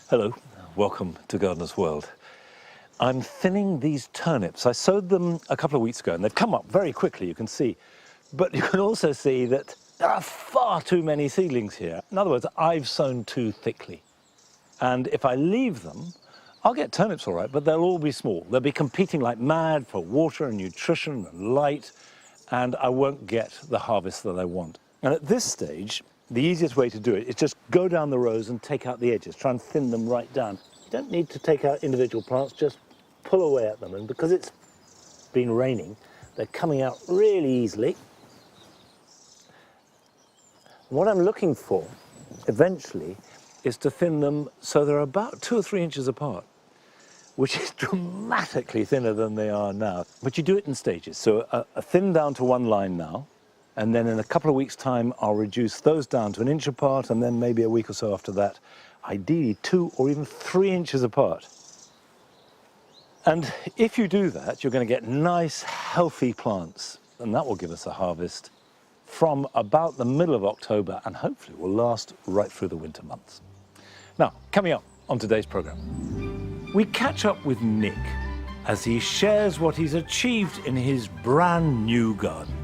Hello, welcome to Gardener's World. I'm thinning these turnips. I sowed them a couple of weeks ago and they've come up very quickly, you can see. But you can also see that there are far too many seedlings here. In other words, I've sown too thickly. And if I leave them, I'll get turnips all right, but they'll all be small. They'll be competing like mad for water and nutrition and light, and I won't get the harvest that I want. And at this stage, the easiest way to do it is just go down the rows and take out the edges, try and thin them right down. You don't need to take out individual plants, just pull away at them. And because it's been raining, they're coming out really easily. What I'm looking for, eventually, is to thin them so they're about 2 or 3 inches apart, which is dramatically thinner than they are now. But you do it in stages. So a thin down to one line now, and then in a couple of weeks' time, I'll reduce those down to 1 inch apart, and then maybe a week or so after that, ideally 2 or even 3 inches apart. And if you do that, you're going to get nice, healthy plants, and that will give us a harvest from about the middle of October, and hopefully will last right through the winter months. Now, coming up on today's programme, we catch up with Nick as he shares what he's achieved in his brand new garden.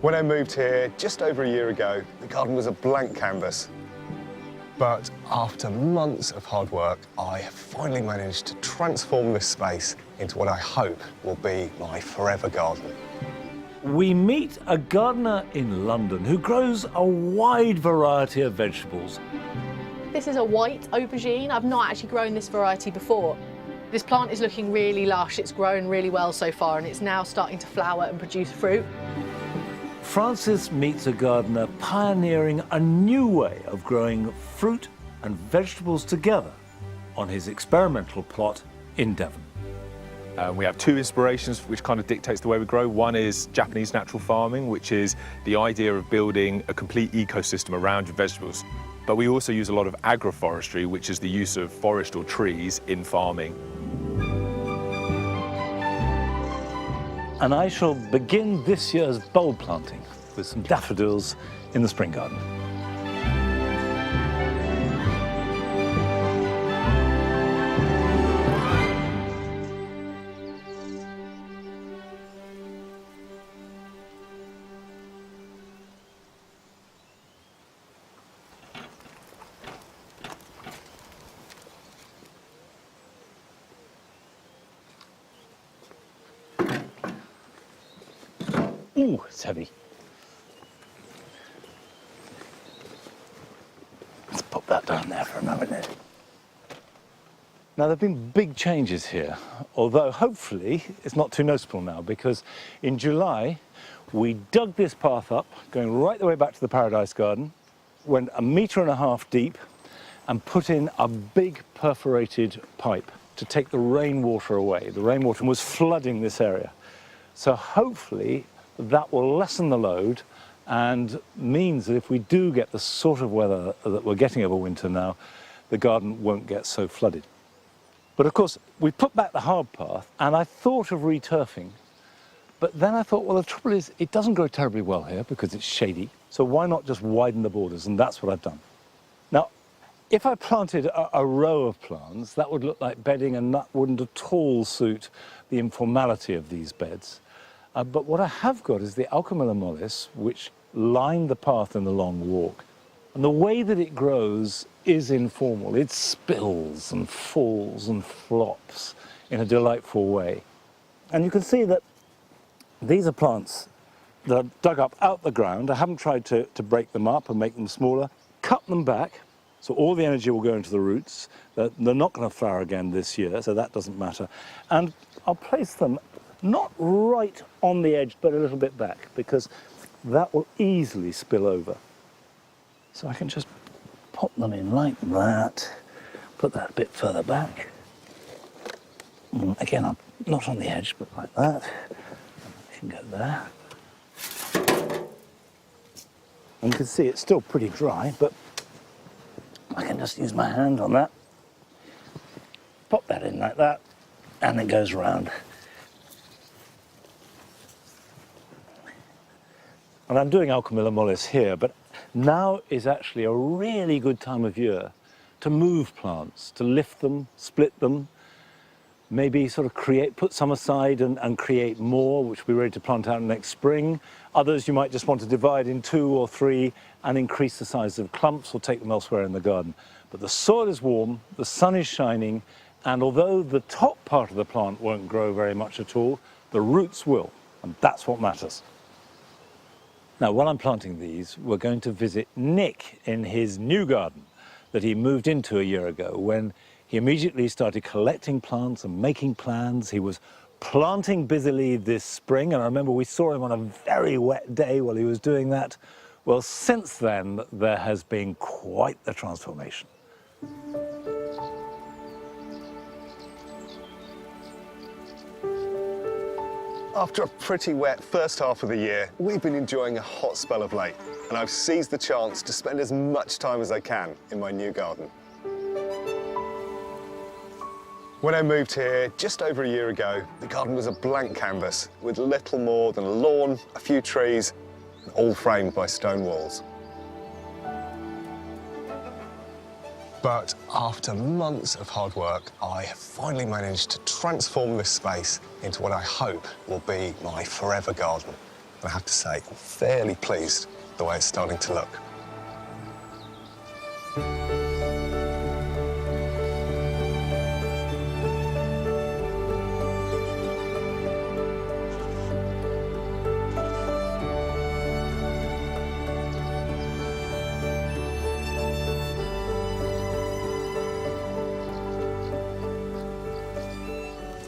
When I moved here just over a year ago, the garden was a blank canvas. But after months of hard work, I have finally managed to transform this space into what I hope will be my forever garden. We meet a gardener in London who grows a wide variety of vegetables. This is a white aubergine. I've not actually grown this variety before. This plant is looking really lush. It's grown really well so far, and it's now starting to flower and produce fruit. Francis meets a gardener pioneering a new way of growing fruit and vegetables together on his experimental plot in Devon. We have 2 inspirations which kind of dictates the way we grow. One is Japanese natural farming, which is the idea of building a complete ecosystem around your vegetables. But we also use a lot of agroforestry, which is the use of forest or trees in farming. And I shall begin this year's bulb planting with some daffodils in the spring garden. Ooh, it's heavy. Let's pop that down there for a moment. Now, there have been big changes here, although hopefully it's not too noticeable now, because in July we dug this path up, going right the way back to the Paradise Garden, went 1.5 meters deep, and put in a big perforated pipe to take the rainwater away. The rainwater was flooding this area. So hopefully that will lessen the load and means that if we do get the sort of weather that we're getting over winter now, the garden won't get so flooded. But of course, we put back the hard path, and I thought of returfing, but then I thought, well, the trouble is it doesn't grow terribly well here because it's shady, so why not just widen the borders? And that's what I've done. Now, if I planted a row of plants, that would look like bedding, and that wouldn't at all suit the informality of these beds. But what I have got is the Alchemilla mollis, which lined the path in the long walk. And the way that it grows is informal. It spills and falls and flops in a delightful way. And you can see that these are plants that are dug up out the ground. I haven't tried to break them up and make them smaller. Cut them back, so all the energy will go into the roots. They're not going to flower again this year, so that doesn't matter. And I'll place them not right on the edge, but a little bit back, because that will easily spill over. So I can just pop them in like that, put that a bit further back. Again, I'm not on the edge, but like that. I can go there. And you can see it's still pretty dry, but I can just use my hand on that. Pop that in like that, and it goes around. And I'm doing Alchemilla mollis here, but now is actually a really good time of year to move plants, to lift them, split them, maybe sort of put some aside and create more, which we're ready to plant out next spring. Others you might just want to divide in 2 or 3 and increase the size of clumps or take them elsewhere in the garden. But the soil is warm, the sun is shining, and although the top part of the plant won't grow very much at all, the roots will, and that's what matters. Now, while I'm planting these, we're going to visit Nick in his new garden that he moved into a year ago, when he immediately started collecting plants and making plans. He was planting busily this spring, and I remember we saw him on a very wet day while he was doing that. Well, since then, there has been quite the transformation. After a pretty wet first half of the year, we've been enjoying a hot spell of late, and I've seized the chance to spend as much time as I can in my new garden. When I moved here just over a year ago, the garden was a blank canvas with little more than a lawn, a few trees, all framed by stone walls. But after months of hard work, I have finally managed to transform this space into what I hope will be my forever garden. And I have to say, I'm fairly pleased with the way it's starting to look.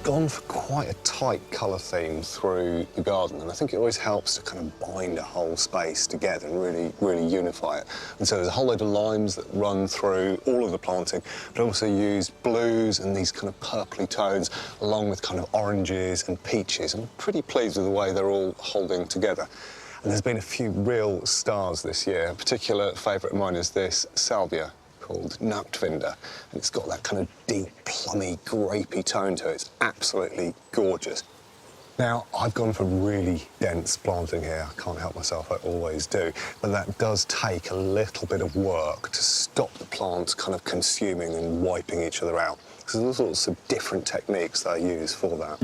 Gone for quite a tight colour theme through the garden, and I think it always helps to kind of bind a whole space together and really unify it. And so there's a whole load of limes that run through all of the planting, but I also used blues and these kind of purpley tones along with kind of oranges and peaches. I'm pretty pleased with the way they're all holding together. And there's been a few real stars this year. A particular favourite of mine is this salvia called Nachtvinder, and it's got that kind of deep, plummy, grapey tone to it. It's absolutely gorgeous. Now, I've gone for really dense planting here. I can't help myself, I always do. But that does take a little bit of work to stop the plants kind of consuming and wiping each other out. So there's all sorts of different techniques that I use for that.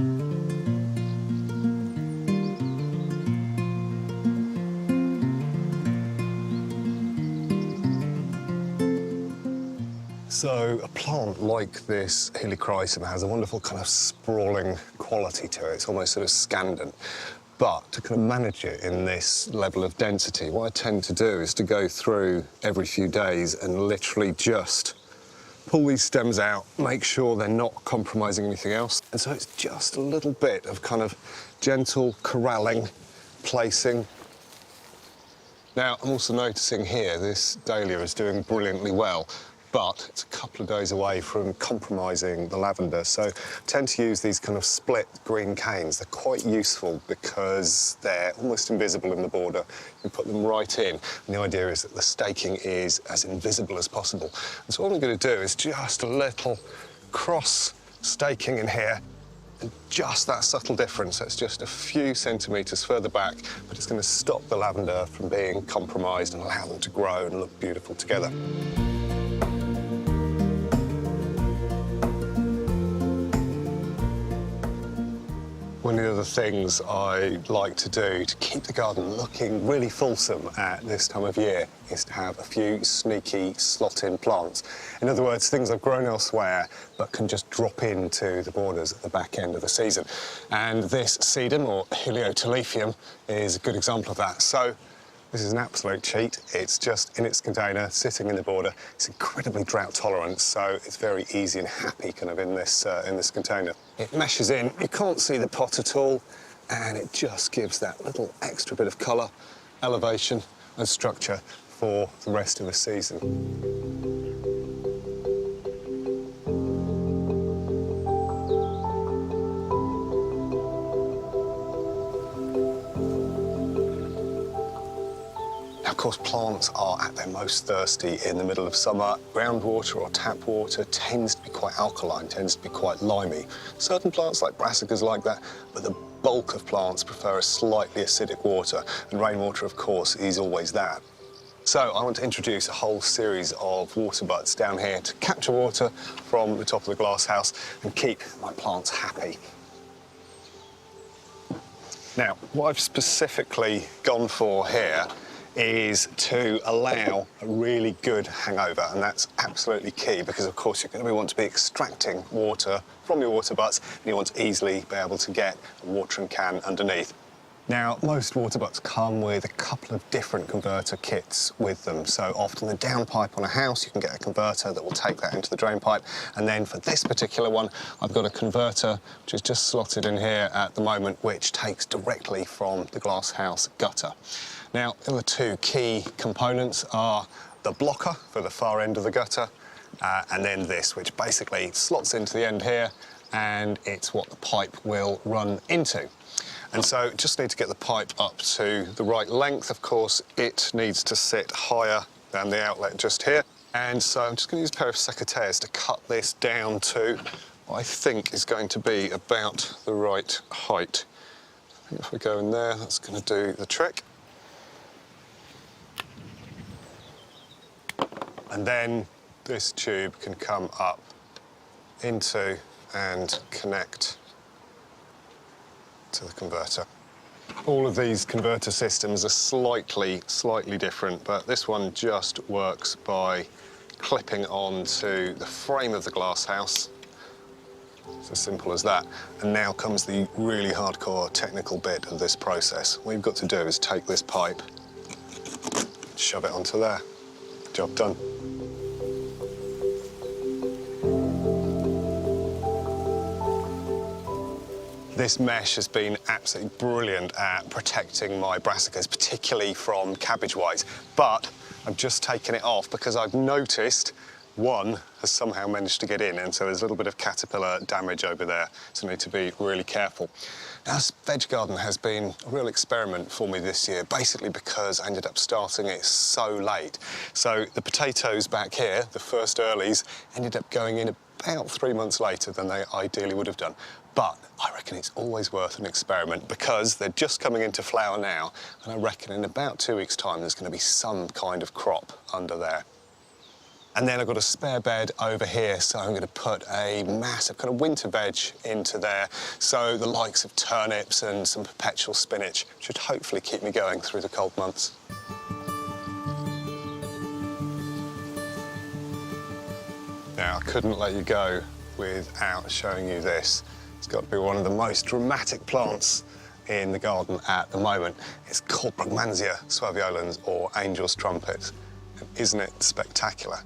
So a plant like this helichrysum has a wonderful kind of sprawling quality to it. It's almost sort of scandent. But to kind of manage it in this level of density, what I tend to do is to go through every few days and literally just pull these stems out, make sure they're not compromising anything else. And so it's just a little bit of kind of gentle corralling, placing. Now, I'm also noticing here this dahlia is doing brilliantly well, but it's a couple of days away from compromising the lavender. So I tend to use these kind of split green canes. They're quite useful because they're almost invisible in the border. You put them right in, and the idea is that the staking is as invisible as possible. And so what I'm going to do is just a little cross staking in here, and just that subtle difference. That's just a few centimetres further back, but it's going to stop the lavender from being compromised and allow them to grow and look beautiful together. One of the other things I like to do to keep the garden looking really fulsome at this time of year is to have a few sneaky slot-in plants. In other words, things I've grown elsewhere but can just drop into the borders at the back end of the season. And this sedum, or Heliotoliphium, is a good example of that. So this is an absolute cheat. It's just in its container, sitting in the border. It's incredibly drought tolerant, so it's very easy and happy kind of in this container. It meshes in, you can't see the pot at all, and it just gives that little extra bit of colour, elevation and structure for the rest of the season. Of course, plants are at their most thirsty in the middle of summer. Groundwater or tap water tends to be quite alkaline, tends to be quite limey. Certain plants, like brassicas, like that, but the bulk of plants prefer a slightly acidic water, and rainwater, of course, is always that. So I want to introduce a whole series of water butts down here to capture water from the top of the glass house and keep my plants happy. Now, what I've specifically gone for here is to allow a really good hangover, and that's absolutely key because of course you're going to want to be extracting water from your water butts and you want to easily be able to get a watering can underneath. Now, most water butts come with a couple of different converter kits with them. So often the downpipe on a house, you can get a converter that will take that into the drain pipe. And then for this particular one, I've got a converter which is just slotted in here at the moment, which takes directly from the glass house gutter. Now, the other two key components are the blocker for the far end of the gutter, and then this, which basically slots into the end here, and it's what the pipe will run into. And so just need to get the pipe up to the right length. Of course, it needs to sit higher than the outlet just here. And so I'm just going to use a pair of secateurs to cut this down to what I think is going to be about the right height. I think if we go in there, that's going to do the trick. And then this tube can come up into and connect to the converter. All of these converter systems are slightly different, but this one just works by clipping onto the frame of the glass house. It's as simple as that. And now comes the really hardcore technical bit of this process. What you've got to do is take this pipe, shove it onto there. Job done. This mesh has been absolutely brilliant at protecting my brassicas, particularly from cabbage white. But I've just taken it off because I've noticed one has somehow managed to get in, and so there's a little bit of caterpillar damage over there, so I need to be really careful. Now, this veg garden has been a real experiment for me this year, basically because I ended up starting it so late. So the potatoes back here, the first earlies, ended up going in about 3 months later than they ideally would have done. But I reckon it's always worth an experiment because they're just coming into flower now, and I reckon in about 2 weeks' time there's going to be some kind of crop under there. And then I've got a spare bed over here, so I'm going to put a massive kind of winter veg into there. So the likes of turnips and some perpetual spinach should hopefully keep me going through the cold months. Now, I couldn't let you go without showing you this. It's got to be one of the most dramatic plants in the garden at the moment. It's called Brugmansia suaveolens, or angel's trumpet. And isn't it spectacular?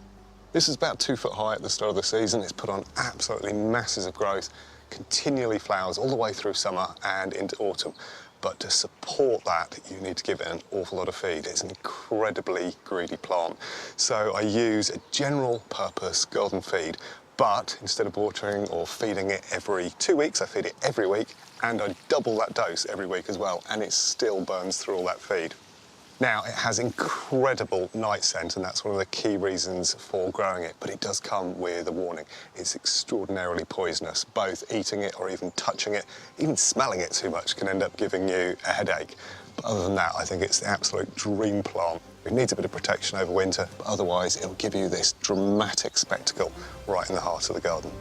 This is about 2 foot high at the start of the season. It's put on absolutely masses of growth, continually flowers all the way through summer and into autumn. But to support that, you need to give it an awful lot of feed. It's an incredibly greedy plant. So I use a general purpose garden feed, but instead of watering or feeding it every 2 weeks, I feed it every week, and I double that dose every week as well, and it still burns through all that feed. Now, it has incredible night scent, and that's one of the key reasons for growing it, but it does come with a warning. It's extraordinarily poisonous. Both eating it or even touching it, even smelling it too much can end up giving you a headache. But other than that, I think it's the absolute dream plant. It needs a bit of protection over winter, but otherwise it'll give you this dramatic spectacle right in the heart of the garden.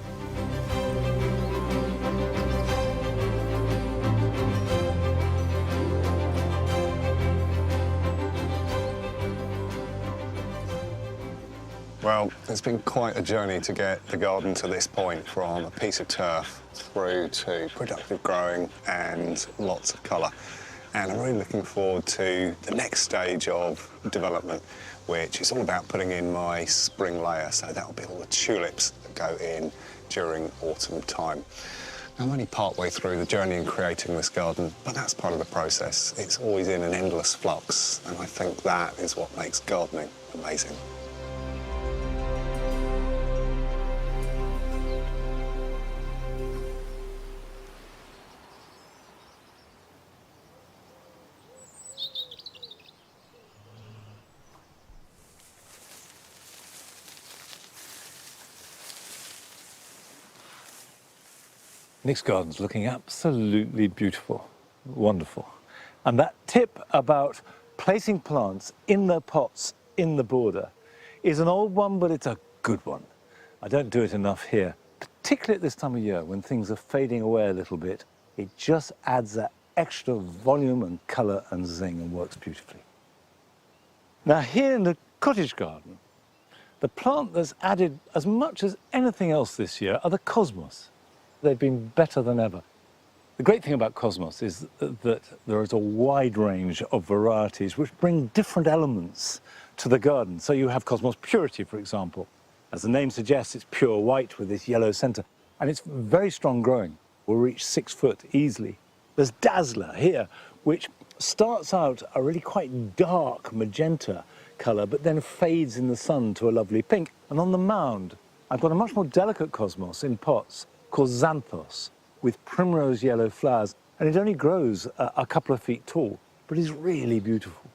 Well, it's been quite a journey to get the garden to this point, from a piece of turf through to productive growing and lots of colour. And I'm really looking forward to the next stage of development, which is all about putting in my spring layer. So that'll be all the tulips that go in during autumn time. Now, I'm only part way through the journey in creating this garden, but that's part of the process. It's always in an endless flux, and I think that is what makes gardening amazing. Nick's garden's looking absolutely beautiful, wonderful. And that tip about placing plants in their pots in the border is an old one, but it's a good one. I don't do it enough here, particularly at this time of year when things are fading away a little bit. It just adds that extra volume and colour and zing and works beautifully. Now here in the cottage garden, the plant that's added as much as anything else this year are the cosmos. They've been better than ever. The great thing about cosmos is that there is a wide range of varieties which bring different elements to the garden. So you have Cosmos Purity, for example. As the name suggests, it's pure white with this yellow centre, and it's very strong growing. Will reach 6 foot easily. There's Dazzler here, which starts out a really quite dark magenta colour, but then fades in the sun to a lovely pink. And on the mound, I've got a much more delicate cosmos in pots called Xanthos, with primrose yellow flowers, and it only grows a couple of feet tall, but is really beautiful.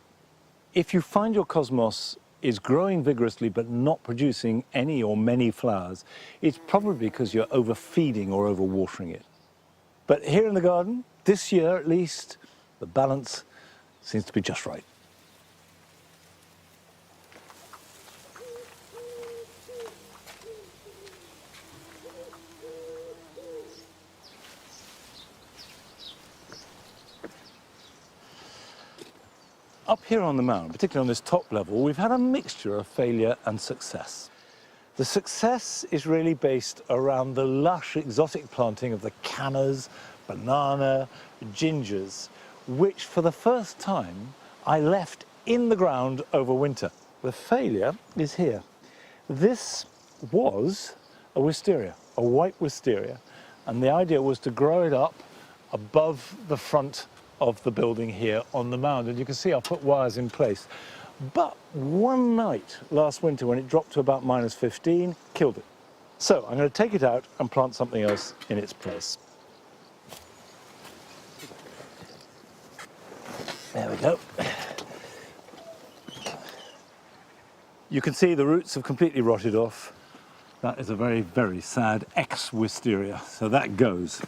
If you find your cosmos is growing vigorously but not producing any or many flowers, it's probably because you're overfeeding or overwatering it. But here in the garden, this year at least, the balance seems to be just right. Up here on the mound, particularly on this top level, we've had a mixture of failure and success. The success is really based around the lush exotic planting of the cannas, banana, gingers, which for the first time I left in the ground over winter. The failure is here. This was a wisteria, a white wisteria, and the idea was to grow it up above the front of the building here on the mound, and you can see I've put wires in place. But one night last winter when it dropped to about -15, killed it. So I'm going to take it out and plant something else in its place. There we go. You can see the roots have completely rotted off. That is a very, very sad ex-wisteria, so that goes.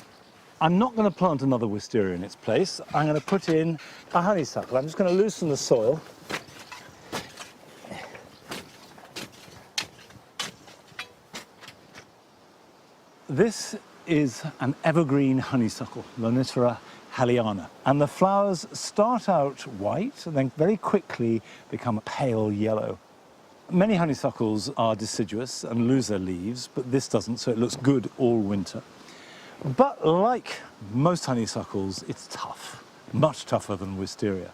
I'm not going to plant another wisteria in its place. I'm going to put in a honeysuckle. I'm just going to loosen the soil. This is an evergreen honeysuckle, Lonicera halliana. And the flowers start out white and then very quickly become pale yellow. Many honeysuckles are deciduous and lose their leaves, but this doesn't, so it looks good all winter. But like most honeysuckles, it's tough, much tougher than wisteria.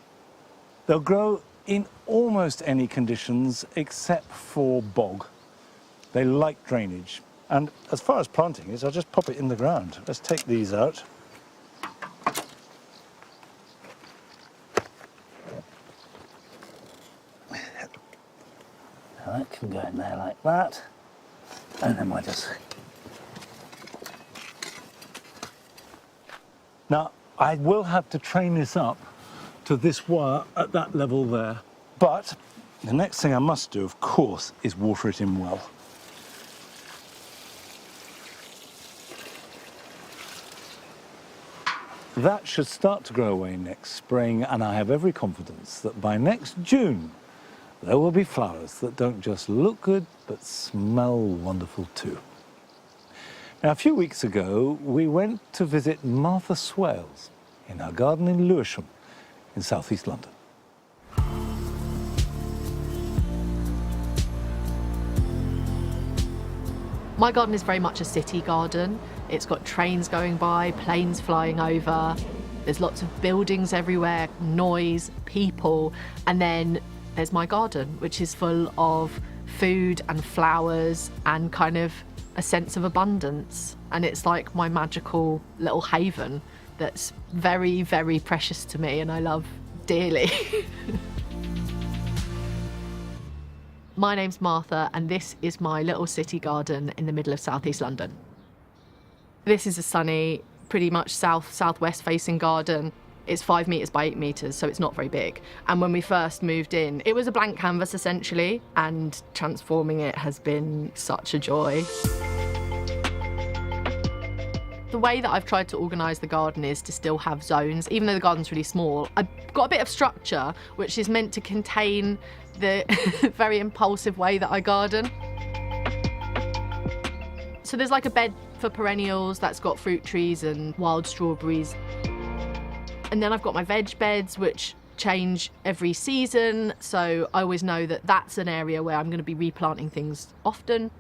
They'll grow in almost any conditions except for bog. They like drainage. And as far as planting is, I'll just pop it in the ground. Let's take these out. Now that can go in there like that. And then we'll just... Now, I will have to train this up to this wire at that level there. But the next thing I must do, of course, is water it in well. That should start to grow away next spring, and I have every confidence that by next June, there will be flowers that don't just look good, but smell wonderful too. Now, a few weeks ago, we went to visit Martha Swales in her garden in Lewisham, in southeast London. My garden is very much a city garden. It's got trains going by, planes flying over. There's lots of buildings everywhere, noise, people, and then there's my garden, which is full of food and flowers and kind of a sense of abundance. And it's like my magical little haven that's very, very precious to me and I love dearly. My name's Martha and this is my little city garden in the middle of southeast London. This is a sunny, pretty much southwest facing garden. It's 5 metres by 8 metres, so it's not very big. And when we first moved in, it was a blank canvas essentially, and transforming it has been such a joy. The way that I've tried to organise the garden is to still have zones. Even though the garden's really small, I've got a bit of structure which is meant to contain the very impulsive way that I garden. So there's like a bed for perennials that's got fruit trees and wild strawberries. And then I've got my veg beds, which change every season. So I always know that that's an area where I'm going to be replanting things often.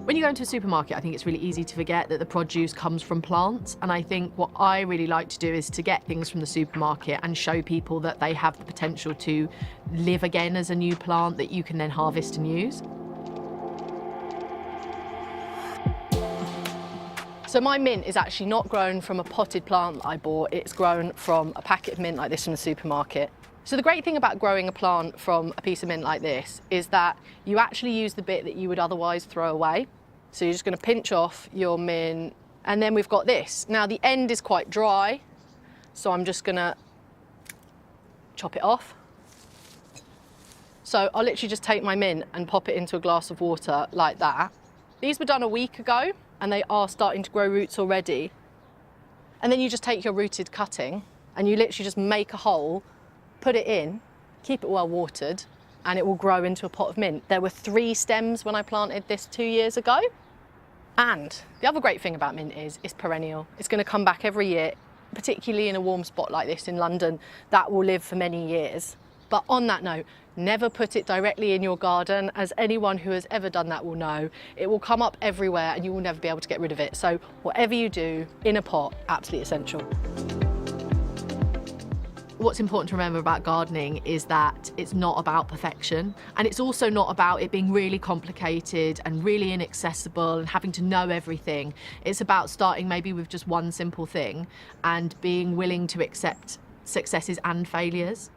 When you go into a supermarket, I think it's really easy to forget that the produce comes from plants. And I think what I really like to do is to get things from the supermarket and show people that they have the potential to live again as a new plant that you can then harvest and use. So my mint is actually not grown from a potted plant that I bought, it's grown from a packet of mint like this from the supermarket. So the great thing about growing a plant from a piece of mint like this is that you actually use the bit that you would otherwise throw away. So you're just going to pinch off your mint, and then we've got this. Now the end is quite dry, so I'm just going to chop it off. So I'll literally just take my mint and pop it into a glass of water like that. These were done a week ago, and they are starting to grow roots already. And then you just take your rooted cutting, and you literally just make a hole, put it in, keep it well watered, and it will grow into a pot of mint. There were 3 stems when I planted this 2 years ago. And the other great thing about mint is it's perennial. It's going to come back every year, particularly in a warm spot like this in London, that will live for many years. But on that note, never put it directly in your garden. As anyone who has ever done that will know, it will come up everywhere and you will never be able to get rid of it. So whatever you do, in a pot, absolutely essential. What's important to remember about gardening is that it's not about perfection, and it's also not about it being really complicated and really inaccessible and having to know everything. It's about starting maybe with just one simple thing and being willing to accept successes and failures.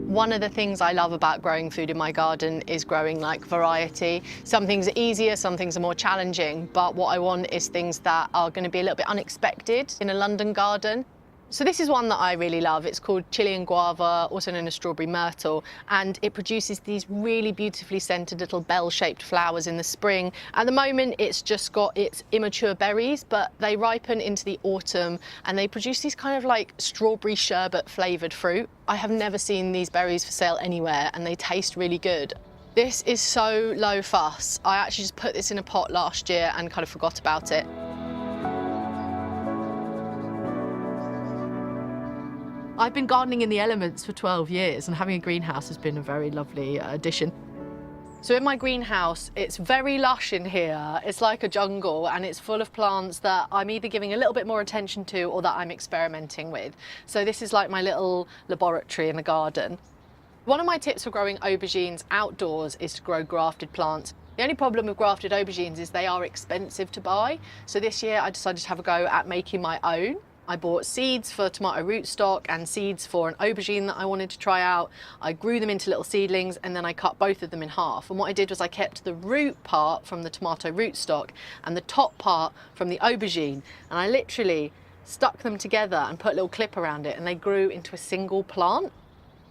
One of the things I love about growing food in my garden is growing like variety. Some things are easier, some things are more challenging, but what I want is things that are going to be a little bit unexpected in a London garden. So this is one that I really love. It's called Chilean guava, also known as strawberry myrtle, and it produces these really beautifully scented little bell-shaped flowers in the spring. At the moment, it's just got its immature berries, but they ripen into the autumn and they produce these kind of like strawberry sherbet flavoured fruit. I have never seen these berries for sale anywhere, and they taste really good. This is so low fuss. I actually just put this in a pot last year and kind of forgot about it. I've been gardening in the elements for 12 years, and having a greenhouse has been a very lovely addition. So in my greenhouse, it's very lush in here. It's like a jungle, and it's full of plants that I'm either giving a little bit more attention to or that I'm experimenting with. So this is like my little laboratory in the garden. One of my tips for growing aubergines outdoors is to grow grafted plants. The only problem with grafted aubergines is they are expensive to buy. So this year I decided to have a go at making my own. I bought seeds for tomato rootstock and seeds for an aubergine that I wanted to try out. I grew them into little seedlings and then I cut both of them in half. And what I did was I kept the root part from the tomato rootstock and the top part from the aubergine. And I literally stuck them together and put a little clip around it, and they grew into a single plant.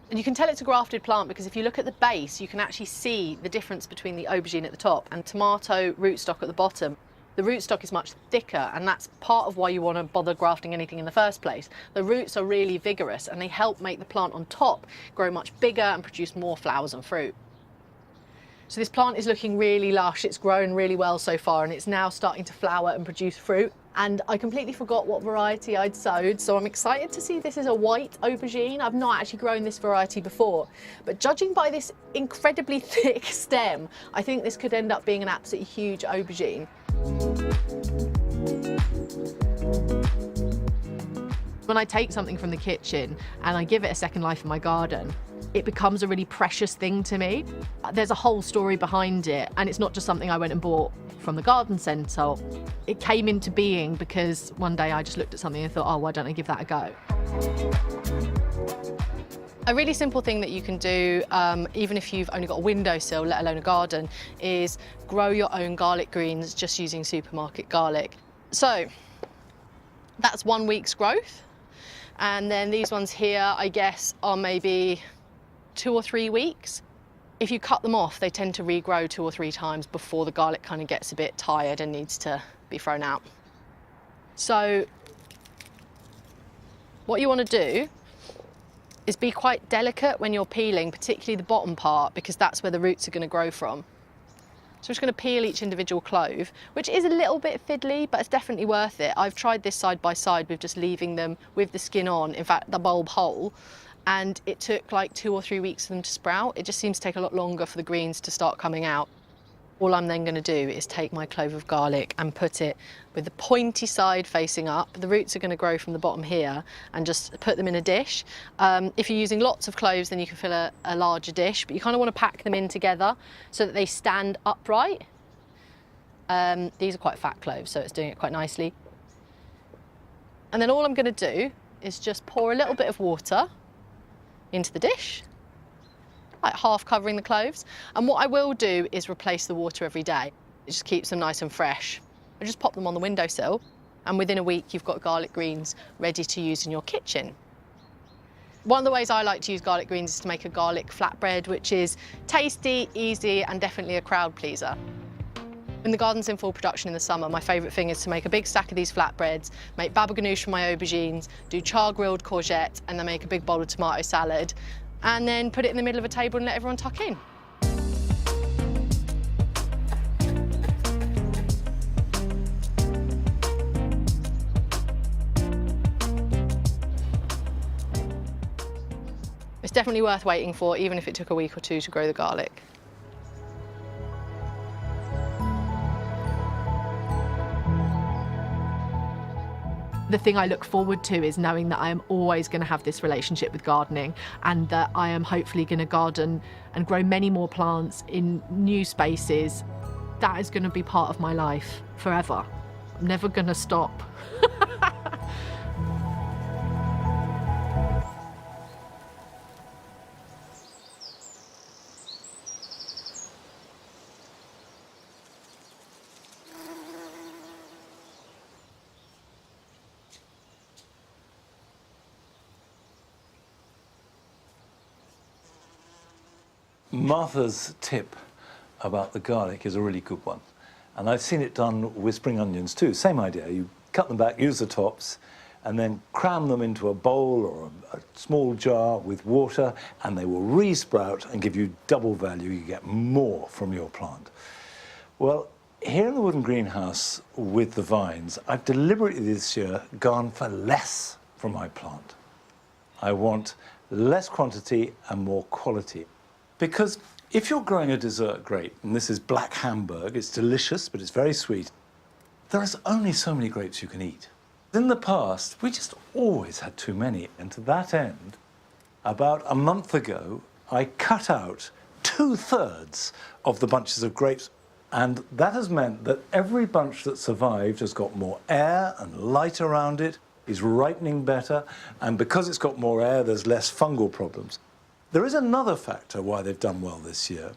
And you can tell it's a grafted plant because if you look at the base, you can actually see the difference between the aubergine at the top and tomato rootstock at the bottom. The rootstock is much thicker, and that's part of why you want to bother grafting anything in the first place. The roots are really vigorous and they help make the plant on top grow much bigger and produce more flowers and fruit. So this plant is looking really lush. It's grown really well so far, and it's now starting to flower and produce fruit. And I completely forgot what variety I'd sowed, so I'm excited to see this is a white aubergine. I've not actually grown this variety before, but judging by this incredibly thick stem, I think this could end up being an absolutely huge aubergine. When I take something from the kitchen and I give it a second life in my garden, it becomes a really precious thing to me. There's a whole story behind it, and it's not just something I went and bought from the garden centre. It came into being because one day I just looked at something and thought, oh, why don't I give that a go? A really simple thing that you can do, even if you've only got a windowsill, let alone a garden, is grow your own garlic greens just using supermarket garlic. So that's 1 week's growth. And then these ones here, I guess, are maybe 2 or 3 weeks. If you cut them off, they tend to regrow 2 or 3 times before the garlic kind of gets a bit tired and needs to be thrown out. So what you want to do is be quite delicate when you're peeling, particularly the bottom part, because that's where the roots are going to grow from. So I'm just going to peel each individual clove, which is a little bit fiddly, but it's definitely worth it. I've tried this side by side with just leaving them with the skin on, in fact, the bulb whole, and it took like 2 or 3 weeks for them to sprout. It just seems to take a lot longer for the greens to start coming out. All I'm then going to do is take my clove of garlic and put it with the pointy side facing up. The roots are going to grow from the bottom here, and just put them in a dish. If you're using lots of cloves, then you can fill a larger dish, but you kind of want to pack them in together so that they stand upright. These are quite fat cloves, so it's doing it quite nicely. And then all I'm going to do is just pour a little bit of water into the dish, like half covering the cloves. And what I will do is replace the water every day. It just keeps them nice and fresh. I just pop them on the windowsill, and within a week you've got garlic greens ready to use in your kitchen. One of the ways I like to use garlic greens is to make a garlic flatbread, which is tasty, easy, and definitely a crowd pleaser. When the garden's in full production in the summer, my favourite thing is to make a big stack of these flatbreads, make baba ganoush from my aubergines, do char-grilled courgette, and then make a big bowl of tomato salad, and then put it in the middle of a table and let everyone tuck in. It's definitely worth waiting for, even if it took a week or two to grow the garlic. The thing I look forward to is knowing that I am always going to have this relationship with gardening, and that I am hopefully going to garden and grow many more plants in new spaces. That is going to be part of my life forever. I'm never going to stop. Martha's tip about the garlic is a really good one. And I've seen it done with spring onions too. Same idea. You cut them back, use the tops, and then cram them into a bowl or a small jar with water, and they will re-sprout and give you double value. You get more from your plant. Well, here in the wooden greenhouse with the vines, I've deliberately this year gone for less from my plant. I want less quantity and more quality. Because if you're growing a dessert grape, and this is black Hamburg, it's delicious, but it's very sweet, there's only so many grapes you can eat. In the past, we just always had too many. And to that end, about a month ago, I cut out 2/3 of the bunches of grapes. And that has meant that every bunch that survived has got more air and light around it, is ripening better, and because it's got more air, there's less fungal problems. There is another factor why they've done well this year,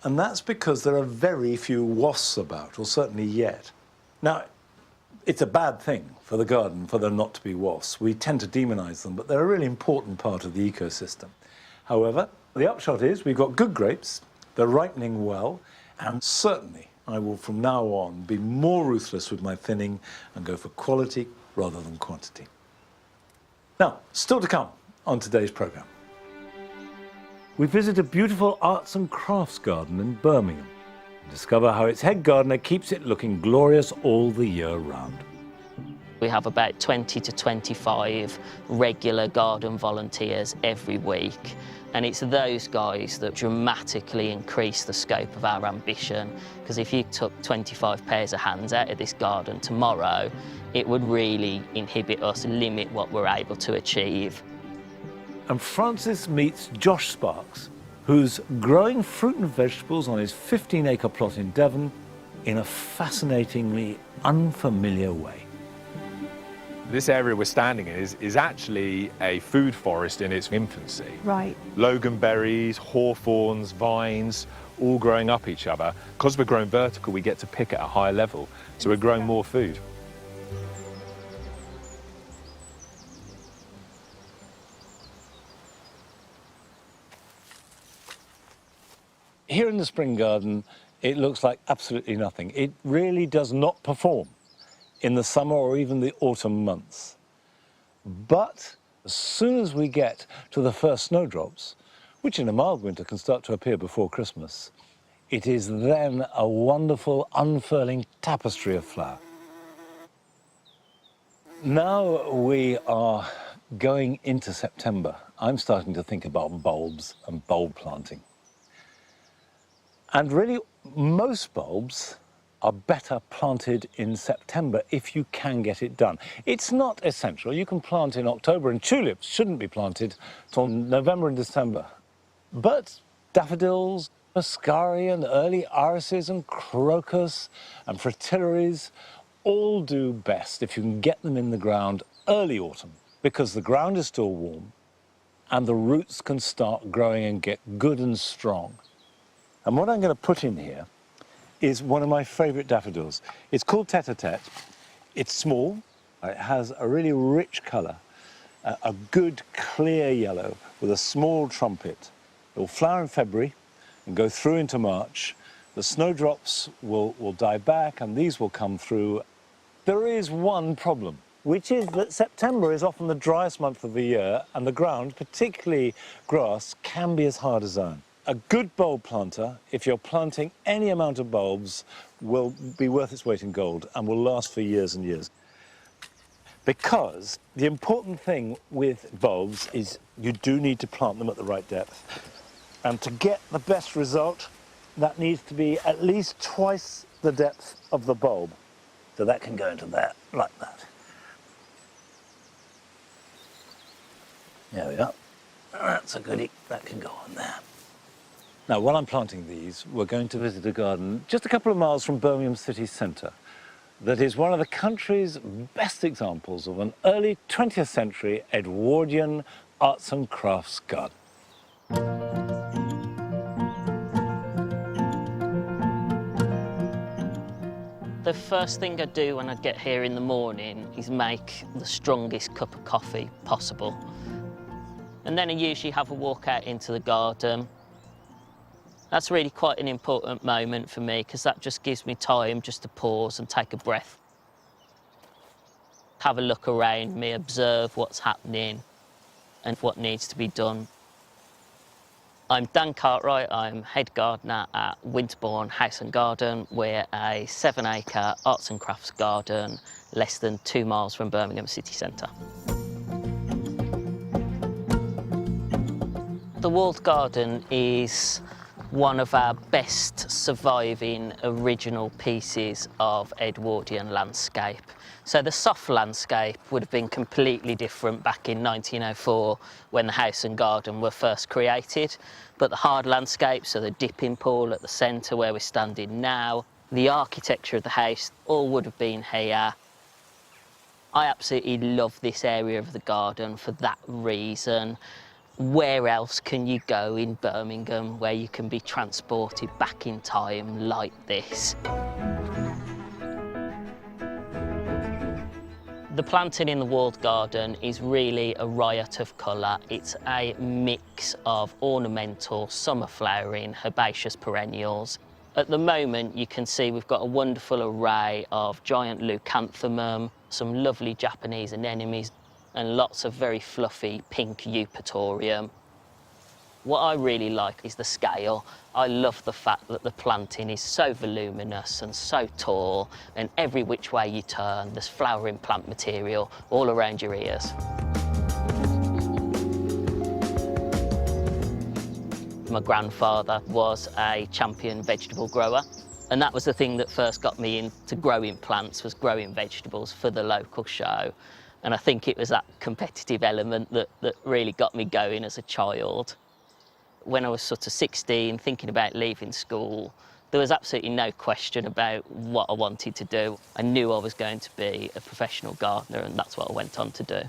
and that's because there are very few wasps about, or certainly yet. Now, it's a bad thing for the garden for there not to be wasps. We tend to demonize them, but they're a really important part of the ecosystem. However, the upshot is we've got good grapes, they're ripening well, and certainly I will from now on be more ruthless with my thinning and go for quality rather than quantity. Now, still to come on today's programme. We visit a beautiful arts and crafts garden in Birmingham and discover how its head gardener keeps it looking glorious all the year round. We have about 20 to 25 regular garden volunteers every week, and it's those guys that dramatically increase the scope of our ambition, because if you took 25 pairs of hands out of this garden tomorrow, it would really inhibit us, limit what we're able to achieve. And Francis meets Josh Sparks, who's growing fruit and vegetables on his 15-acre plot in Devon in a fascinatingly unfamiliar way. This area we're standing in is actually a food forest in its infancy. Right. Loganberries, hawthorns, vines, all growing up each other. Because we're growing vertical, we get to pick at a higher level, so we're growing more food. Here in the spring garden, it looks like absolutely nothing. It really does not perform. in the summer or even the autumn months. But as soon as we get to the first snowdrops, which in a mild winter can start to appear before Christmas, it is then a wonderful unfurling tapestry of flower. Now we are going into September, I'm starting to think about bulbs and bulb planting. And really, most bulbs are better planted in September if you can get it done. It's not essential. You can plant in October, and tulips shouldn't be planted till November and December. But daffodils, mascari and early irises and crocus and fritillaries all do best if you can get them in the ground early autumn, because the ground is still warm and the roots can start growing and get good and strong. And what I'm going to put in here is one of my favourite daffodils. It's called tete-a-tete. It's small, it has a really rich colour, a good clear yellow with a small trumpet. It will flower in February and go through into March. The snowdrops will die back and these will come through. There is one problem, which is that September is often the driest month of the year and the ground, particularly grass, can be as hard as iron. A good bulb planter, if you're planting any amount of bulbs, will be worth its weight in gold and will last for years and years. Because the important thing with bulbs is you do need to plant them at the right depth. And to get the best result, that needs to be at least twice the depth of the bulb. So that can go into there, like that. There we are. That's a goodie. That can go on there. Now, while I'm planting these, we're going to visit a garden just a couple of miles from Birmingham city centre that is one of the country's best examples of an early 20th century Edwardian arts and crafts garden. The first thing I do when I get here in the morning is make the strongest cup of coffee possible. And then I usually have a walk out into the garden. That's really quite an important moment for me because that just gives me time just to pause and take a breath. Have a look around me, observe what's happening and what needs to be done. I'm Dan Cartwright, I'm head gardener at Winterbourne House and Garden. We're a 7-acre arts and crafts garden less than 2 miles from Birmingham city centre. The walled garden is one of our best surviving original pieces of Edwardian landscape. So the soft landscape would have been completely different back in 1904 when the house and garden were first created. But the hard landscape, so the dipping pool at the centre where we're standing now, the architecture of the house, all would have been here. I absolutely love this area of the garden for that reason. Where else can you go in Birmingham where you can be transported back in time like this? The planting in the walled garden is really a riot of colour. It's a mix of ornamental, summer flowering, herbaceous perennials. At the moment, you can see we've got a wonderful array of giant leucanthemum, some lovely Japanese anemones, and lots of very fluffy pink eupatorium. What I really like is the scale. I love the fact that the planting is so voluminous and so tall, and every which way you turn, there's flowering plant material all around your ears. My grandfather was a champion vegetable grower, and that was the thing that first got me into growing plants, was growing vegetables for the local show. And I think it was that competitive element that really got me going as a child. When I was sort of 16, thinking about leaving school, there was absolutely no question about what I wanted to do. I knew I was going to be a professional gardener, and that's what I went on to do.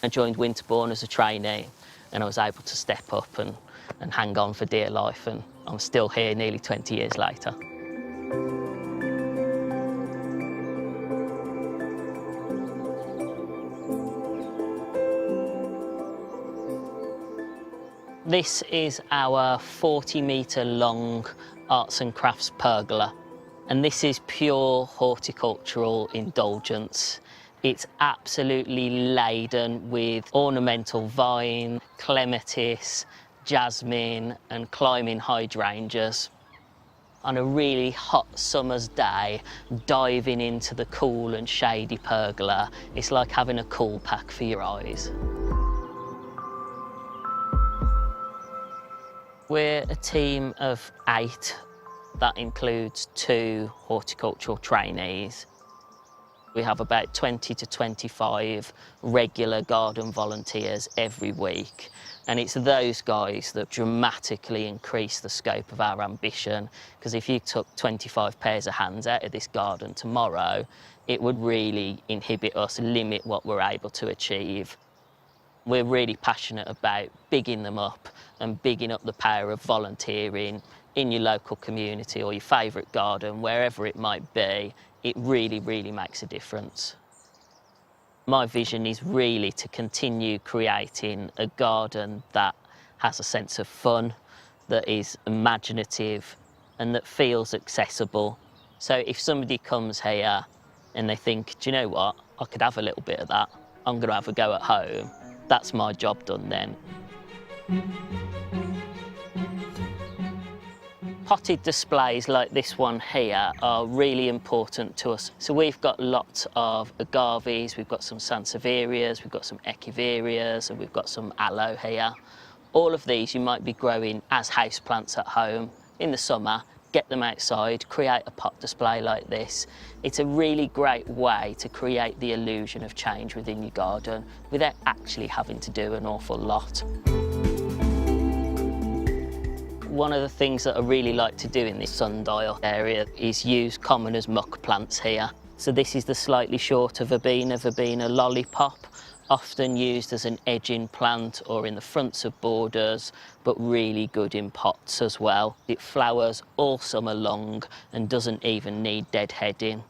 I joined Winterbourne as a trainee, and I was able to step up and hang on for dear life, and I'm still here nearly 20 years later. This is our 40-metre long arts and crafts pergola. And this is pure horticultural indulgence. It's absolutely laden with ornamental vine, clematis, jasmine and climbing hydrangeas. On a really hot summer's day, diving into the cool and shady pergola, it's like having a cool pack for your eyes. We're a team of 8. That includes 2 horticultural trainees. We have about 20 to 25 regular garden volunteers every week. And it's those guys that dramatically increase the scope of our ambition. Because if you took 25 pairs of hands out of this garden tomorrow, it would really inhibit us, limit what we're able to achieve. We're really passionate about bigging them up and bigging up the power of volunteering in your local community or your favourite garden, wherever it might be. It really, really makes a difference. My vision is really to continue creating a garden that has a sense of fun, that is imaginative, and that feels accessible. So if somebody comes here and they think, do you know what, I could have a little bit of that, I'm going to have a go at home, that's my job done then. Potted displays like this one here are really important to us. So we've got lots of agaves, we've got some sansevierias, we've got some echiverias, and we've got some aloe here. All of these you might be growing as houseplants at home in the summer. Get them outside, create a pot display like this. It's a really great way to create the illusion of change within your garden without actually having to do an awful lot. One of the things that I really like to do in this sundial area is use commoners muck plants here. So this is the slightly shorter verbena lollipop, often used as an edging plant or in the fronts of borders, but really good in pots as well. It flowers all summer long and doesn't even need deadheading.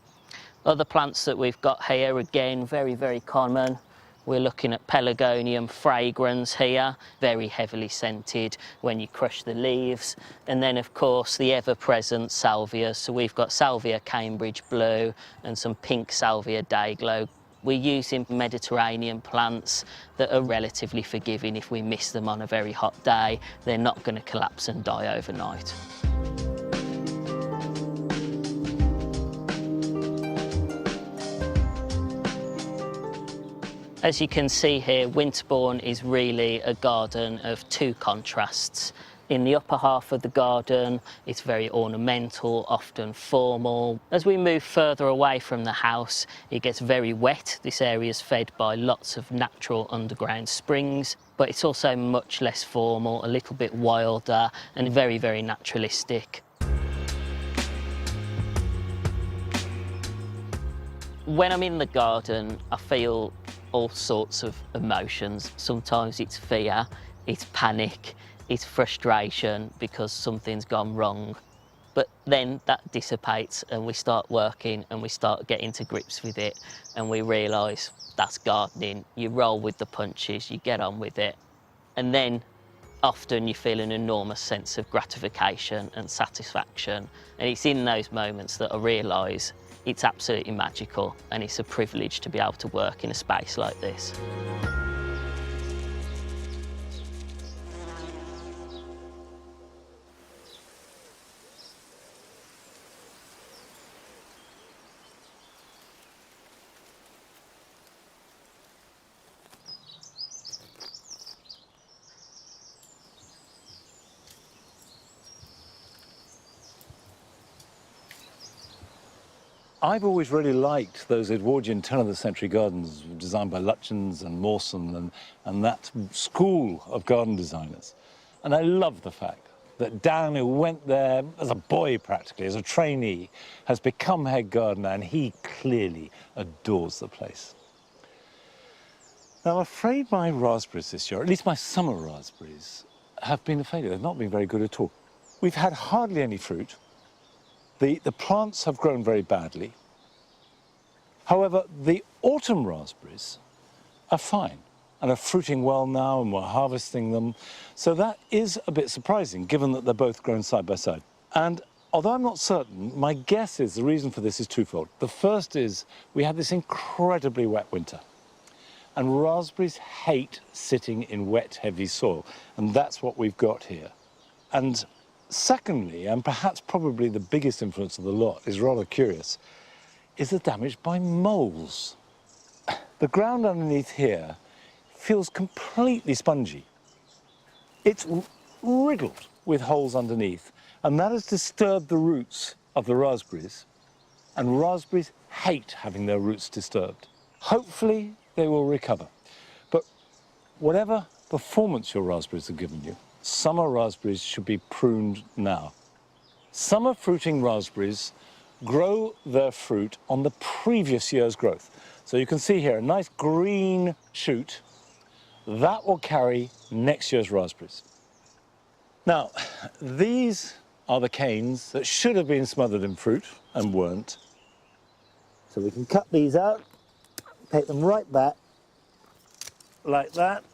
Other plants that we've got here, again, very, very common. We're looking at Pelargonium fragrans here, very heavily scented when you crush the leaves. And then, of course, the ever-present salvias. So we've got Salvia Cambridge Blue and some pink Salvia Dayglow. We're using Mediterranean plants that are relatively forgiving. If we miss them on a very hot day, they're not going to collapse and die overnight. As you can see here, Winterbourne is really a garden of 2 contrasts. In the upper half of the garden, it's very ornamental, often formal. As we move further away from the house, it gets very wet. This area is fed by lots of natural underground springs, but it's also much less formal, a little bit wilder, and very, very naturalistic. When I'm in the garden, I feel all sorts of emotions. Sometimes it's fear, it's panic, it's frustration because something's gone wrong. But then that dissipates and we start working and we start getting to grips with it and we realise that's gardening. You roll with the punches, you get on with it. And then often you feel an enormous sense of gratification and satisfaction. And it's in those moments that I realise it's absolutely magical and it's a privilege to be able to work in a space like this. I've always really liked those Edwardian turn-of-the-century gardens designed by Lutyens and Mawson and that school of garden designers. And I love the fact that Dan, who went there as a boy practically, as a trainee, has become head gardener, and he clearly adores the place. Now, I'm afraid my raspberries this year, or at least my summer raspberries, have been a failure. They've not been very good at all. We've had hardly any fruit. The plants have grown very badly. However, the autumn raspberries are fine and are fruiting well now, and we're harvesting them. So that is a bit surprising, given that they're both grown side by side. And although I'm not certain, my guess is the reason for this is twofold. The first is we had this incredibly wet winter. And raspberries hate sitting in wet, heavy soil. And that's what we've got here. And secondly, and perhaps probably the biggest influence of the lot, is rather curious, is the damage by moles. The ground underneath here feels completely spongy. It's riddled with holes underneath, and that has disturbed the roots of the raspberries, and raspberries hate having their roots disturbed. Hopefully, they will recover. But whatever performance your raspberries have given you, summer raspberries should be pruned now. Summer fruiting raspberries grow their fruit on the previous year's growth. So you can see here a nice green shoot. That will carry next year's raspberries. Now, these are the canes that should have been smothered in fruit and weren't. So we can cut these out, take them right back, like that.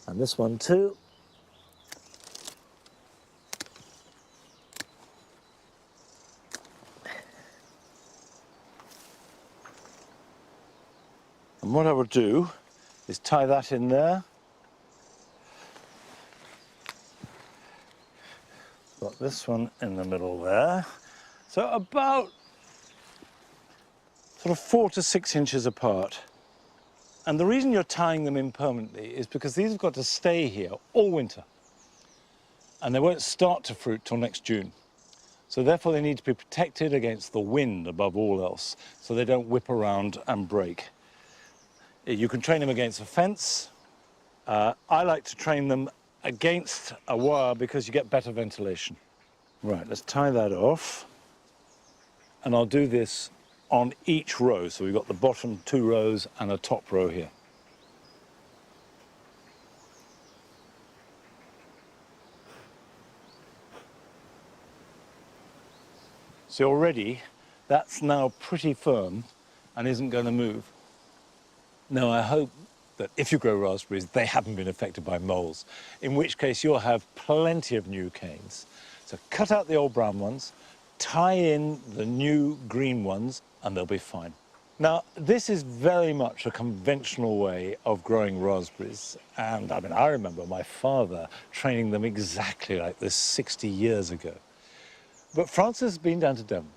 And this one too. And what I will do is tie that in there. Got this one in the middle there. So about sort of 4 to 6 inches apart. And the reason you're tying them in permanently is because these have got to stay here all winter. And they won't start to fruit till next June. So therefore they need to be protected against the wind above all else, so they don't whip around and break. You can train them against a fence. I like to train them against a wire because you get better ventilation. Right, let's tie that off. And I'll do this on each row. So we've got the bottom 2 rows and a top row here. So already that's now pretty firm and isn't going to move. Now I hope that if you grow raspberries, they haven't been affected by moles, in which case you'll have plenty of new canes. So cut out the old brown ones, tie in the new green ones, and they'll be fine. Now, this is very much a conventional way of growing raspberries. And I mean, I remember my father training them exactly like this 60 years ago. But Francis has been down to Devon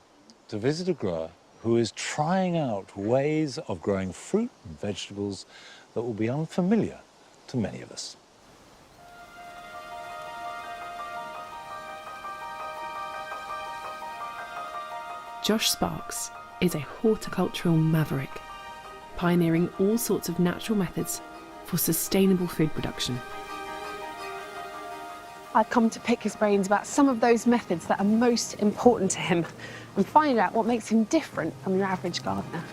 to visit a grower who is trying out ways of growing fruit and vegetables that will be unfamiliar to many of us. Josh Sparks is a horticultural maverick, pioneering all sorts of natural methods for sustainable food production. I've come to pick his brains about some of those methods that are most important to him and find out what makes him different from your average gardener.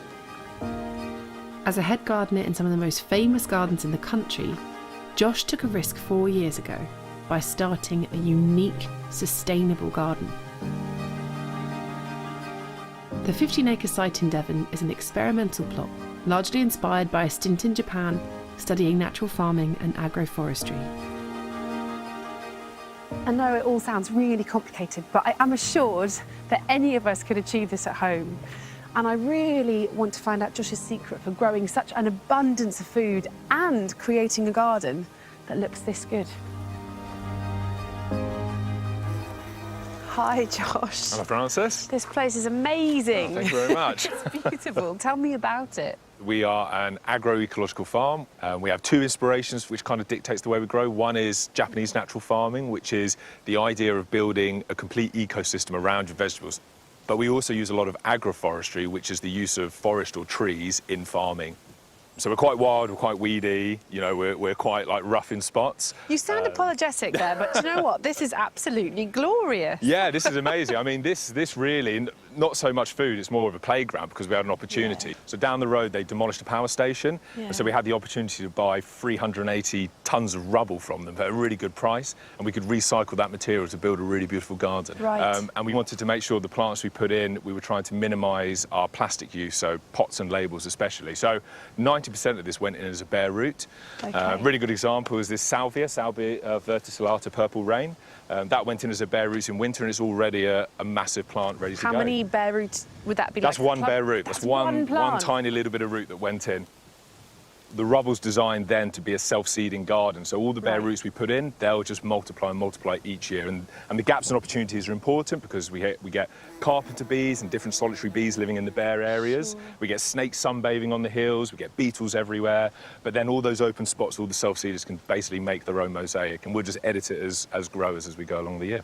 As a head gardener in some of the most famous gardens in the country, Josh took a risk 4 years ago by starting a unique, sustainable garden. The 15-acre site in Devon is an experimental plot, largely inspired by a stint in Japan studying natural farming and agroforestry. I know it all sounds really complicated, but I am assured that any of us could achieve this at home. And I really want to find out Josh's secret for growing such an abundance of food and creating a garden that looks this good. Hi, Josh. Hello, Francis. This place is amazing. Oh, thank you very much. It's beautiful. Tell me about it. We are an agroecological farm. We have 2 inspirations which kind of dictates the way we grow. One is Japanese natural farming, which is the idea of building a complete ecosystem around your vegetables. But we also use a lot of agroforestry, which is the use of forest or trees in farming. So we're quite wild, we're quite weedy, you know, we're quite like rough in spots. You sound apologetic there, but do you know what? This is absolutely glorious. Yeah, this is amazing. I mean, this really, not so much food, it's more of a playground because we had an opportunity. So down the road, they demolished a power station. And so we had the opportunity to buy 380 tons of rubble from them at a really good price. And we could recycle that material to build a really beautiful garden. Right. And we wanted to make sure the plants we put in, we were trying to minimise our plastic use, so pots and labels especially. So 90% of this went in as a bare root. Okay. Really good example is this salvia verticillata purple rain. That went in as a bare root in winter, and it's already a massive plant ready to go. How many bare roots would that be? That's like one bare root. That's one tiny little bit of root that went in. The rubble's designed then to be a self-seeding garden, so all the bare roots we put in, they'll just multiply and multiply each year. And the gaps and opportunities are important because we get carpenter bees and different solitary bees living in the bare areas. We get snakes sunbathing on the hills, we get beetles everywhere, but then all those open spots, all the self-seeders can basically make their own mosaic, and we'll just edit it as growers as we go along the year.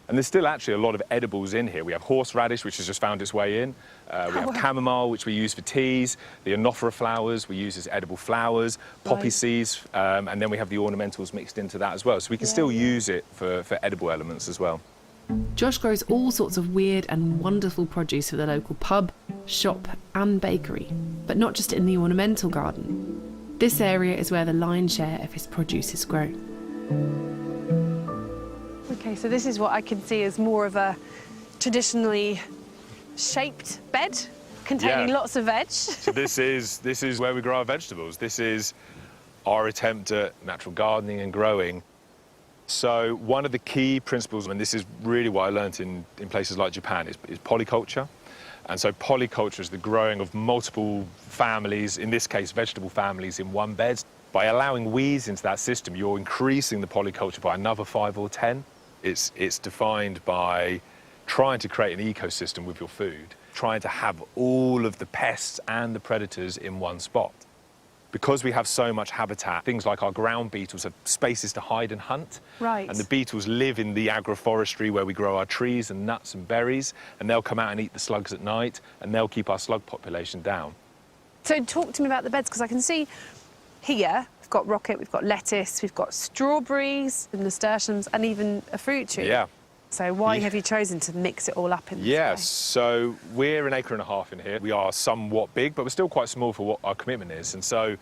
And there's still actually a lot of edibles in here. We have horseradish, which has just found its way in. We have chamomile, which we use for teas. The anophora flowers we use as edible flowers, poppy seeds, and then we have the ornamentals mixed into that as well. So we can still use it for edible elements as well. Josh grows all sorts of weird and wonderful produce for the local pub, shop and bakery, but not just in the ornamental garden. This area is where the lion's share of his produce is grown. Okay, so this is what I can see as more of a traditionally shaped bed containing lots of veg. So this is where we grow our vegetables. This is our attempt at natural gardening and growing. So one of the key principles, and this is really what I learned in places like Japan, is polyculture. And so polyculture is the growing of multiple families, in this case vegetable families, in one bed. By allowing weeds into that system, you're increasing the polyculture by another 5 or 10. It's defined by trying to create an ecosystem with your food, trying to have all of the pests and the predators in one spot. Because we have so much habitat, things like our ground beetles have spaces to hide and hunt. Right. And the beetles live in the agroforestry where we grow our trees and nuts and berries, and they'll come out and eat the slugs at night, and they'll keep our slug population down. So talk to me about the beds, because I can see here we've got rocket, we've got lettuce, we've got strawberries, and nasturtiums, and even a fruit tree. Yeah. So why have you chosen to mix it all up in this way? So we're 1.5 acres in here. We are somewhat big, but we're still quite small for what our commitment is. And so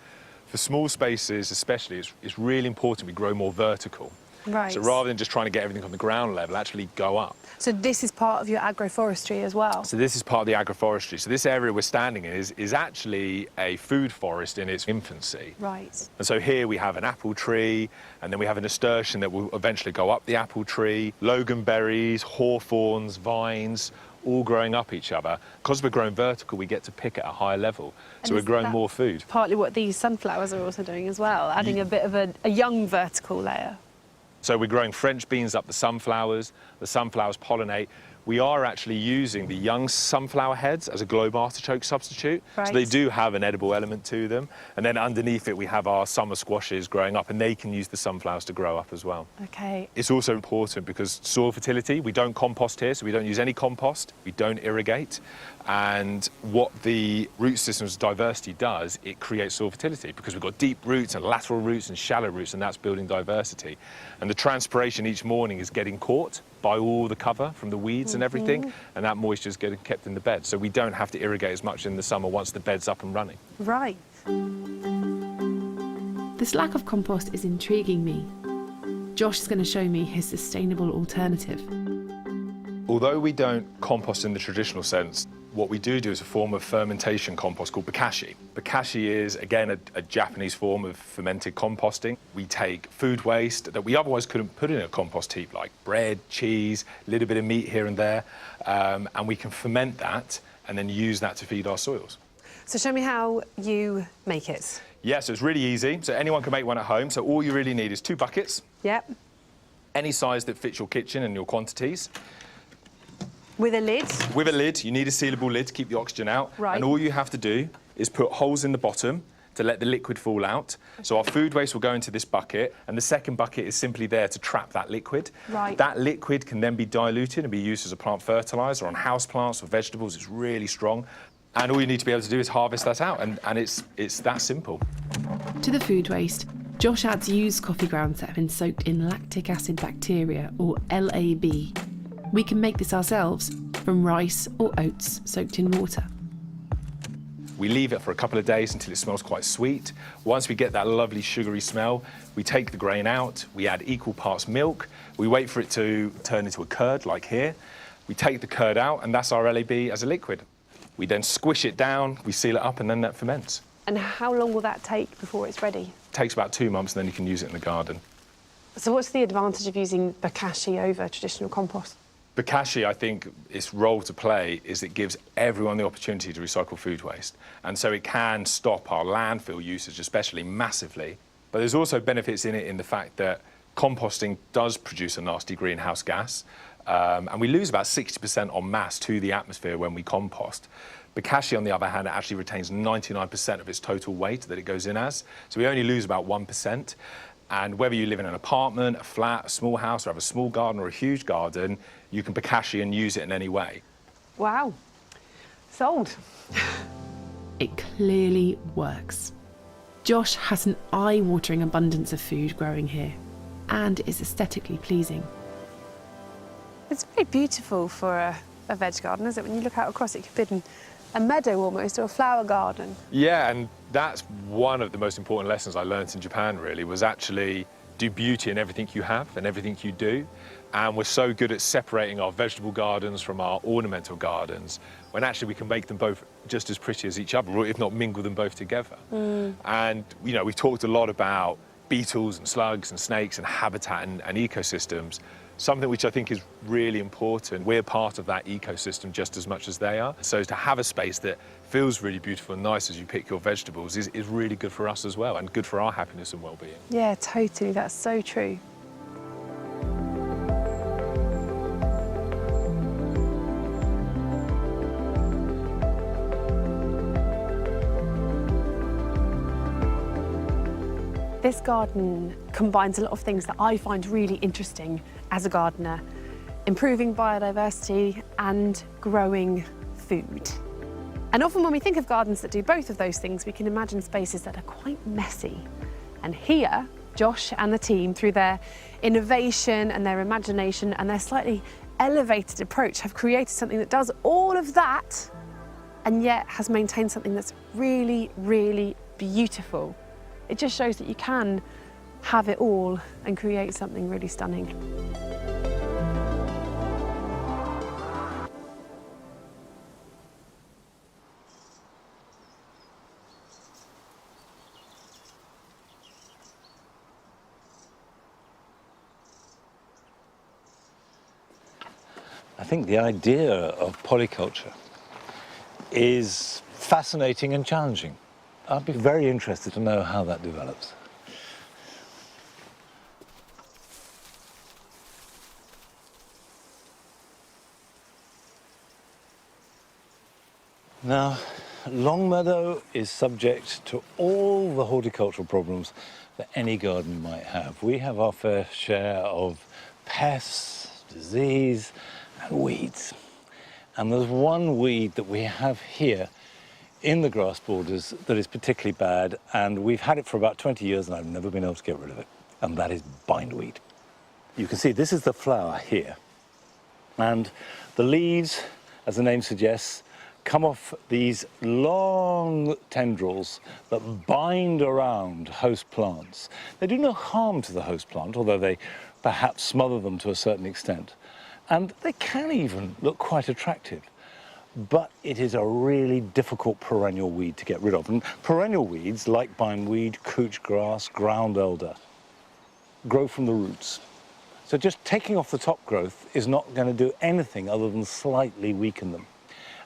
for small spaces especially, it's really important we grow more vertical. Right. So rather than just trying to get everything on the ground level, actually go up. So this is part of your agroforestry as well? So this is part of the agroforestry. So this area we're standing in is actually a food forest in its infancy. Right. And so here we have an apple tree, and then we have a nasturtium that will eventually go up the apple tree, loganberries, hawthorns, vines, all growing up each other. Because we're growing vertical, we get to pick at a higher level. So we're growing more food. Partly what these sunflowers are also doing as well, adding a bit of a young vertical layer. So we're growing French beans up the sunflowers pollinate. We are actually using the young sunflower heads as a globe artichoke substitute. Right. So they do have an edible element to them. And then underneath it, we have our summer squashes growing up, and they can use the sunflowers to grow up as well. Okay. It's also important because soil fertility, we don't compost here, so we don't use any compost, we don't irrigate. And what the root system's diversity does, it creates soil fertility because we've got deep roots and lateral roots and shallow roots, and that's building diversity. And the transpiration each morning is getting caught by all the cover from the weeds and everything, and that moisture is getting kept in the bed. So we don't have to irrigate as much in the summer once the bed's up and running. Right. This lack of compost is intriguing me. Josh is going to show me his sustainable alternative. Although we don't compost in the traditional sense, what we do is a form of fermentation compost called bokashi. Bokashi is, again, a Japanese form of fermented composting. We take food waste that we otherwise couldn't put in a compost heap, like bread, cheese, a little bit of meat here and there, and we can ferment that and then use that to feed our soils. So show me how you make it. Yeah, so it's really easy. So anyone can make one at home. So all you really need is 2 buckets, Yep. any size that fits your kitchen and your quantities. With a lid. With a lid, you need a sealable lid to keep the oxygen out. Right. And all you have to do is put holes in the bottom to let the liquid fall out. So our food waste will go into this bucket, and the second bucket is simply there to trap that liquid. Right. That liquid can then be diluted and be used as a plant fertiliser on house plants or vegetables. It's really strong. And all you need to be able to do is harvest that out, and it's that simple. To the food waste, Josh adds used coffee grounds that have been soaked in lactic acid bacteria, or LAB. We can make this ourselves from rice or oats soaked in water. We leave it for a couple of days until it smells quite sweet. Once we get that lovely sugary smell, we take the grain out, we add equal parts milk, we wait for it to turn into a curd, like here. We take the curd out, and that's our LAB as a liquid. We then squish it down, we seal it up, and then that ferments. And how long will that take before it's ready? It takes about 2 months, and then you can use it in the garden. So what's the advantage of using bokashi over traditional compost? Bokashi, I think, its role to play is it gives everyone the opportunity to recycle food waste. And so it can stop our landfill usage, especially, massively. But there's also benefits in it in the fact that composting does produce a nasty greenhouse gas. And we lose about 60% en masse to the atmosphere when we compost. Bokashi, on the other hand, actually retains 99% of its total weight that it goes in as. So we only lose about 1%. And whether you live in an apartment, a flat, a small house, or have a small garden or a huge garden, you can bokashi and use it in any way. Wow. Sold. It clearly works. Josh has an eye-watering abundance of food growing here, and is aesthetically pleasing. It's very beautiful for a veg garden, isn't it? When you look out across it, you could be in a meadow almost, or a flower garden. Yeah, and that's one of the most important lessons I learned in Japan, really, was actually do beauty in everything you have and everything you do. And we're so good at separating our vegetable gardens from our ornamental gardens, when actually we can make them both just as pretty as each other, or if not mingle them both together. And, you know, we've talked a lot about beetles and slugs and snakes and habitat and ecosystems, something which I think is really important. We're part of that ecosystem just as much as they are. So to have a space that feels really beautiful and nice as you pick your vegetables is really good for us as well, and good for our happiness and well-being. Yeah, totally. That's so true. This garden combines a lot of things that I find really interesting as a gardener: improving biodiversity and growing food. And often when we think of gardens that do both of those things, we can imagine spaces that are quite messy. And here, Josh and the team, through their innovation and their imagination and their slightly elevated approach, have created something that does all of that and yet has maintained something that's really, really beautiful. It just shows that you can have it all and create something really stunning. I think the idea of polyculture is fascinating and challenging. I'd be very interested to know how that develops. Now, Longmeadow is subject to all the horticultural problems that any garden might have. We have our fair share of pests, disease, and weeds. And there's one weed that we have here in the grass borders that is particularly bad, and we've had it for about 20 years and I've never been able to get rid of it, and that is bindweed. You can see this is the flower here, and the leaves, as the name suggests, come off these long tendrils that bind around host plants. They do no harm to the host plant, although they perhaps smother them to a certain extent, and they can even look quite attractive. But it is a really difficult perennial weed to get rid of. And perennial weeds, like bindweed, couch grass, ground elder, grow from the roots. So just taking off the top growth is not going to do anything other than slightly weaken them.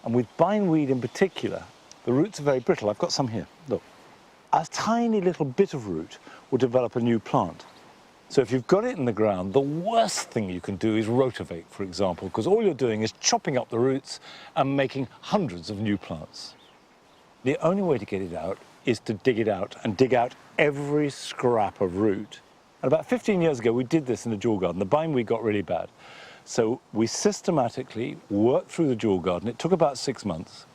And with bindweed in particular, the roots are very brittle. I've got some here, look. A tiny little bit of root will develop a new plant. So if you've got it in the ground, the worst thing you can do is rotivate, for example, because all you're doing is chopping up the roots and making hundreds of new plants. The only way to get it out is to dig it out and dig out every scrap of root. And about 15 years ago, we did this in the jewel garden. The bindweed got really bad. So we systematically worked through the jewel garden. It took about 6 months,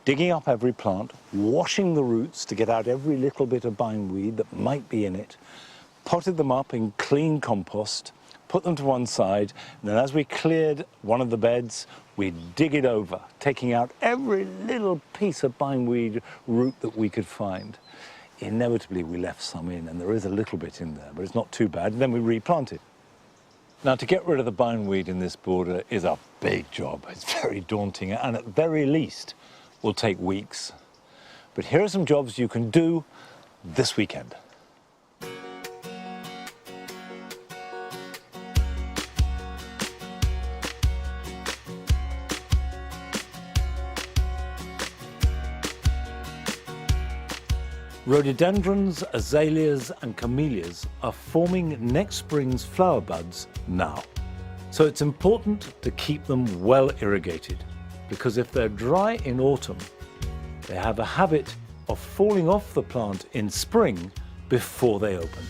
digging up every plant, washing the roots to get out every little bit of bindweed that might be in it, potted them up in clean compost, put them to one side, and then as we cleared one of the beds, we dig it over, taking out every little piece of bindweed root that we could find. Inevitably, we left some in, and there is a little bit in there, but it's not too bad, and then we replant it. Now, to get rid of the bindweed in this border is a big job. It's very daunting, and at very least, will take weeks. But here are some jobs you can do this weekend. Rhododendrons, azaleas and camellias are forming next spring's flower buds now. So it's important to keep them well irrigated, because if they're dry in autumn, they have a habit of falling off the plant in spring before they open.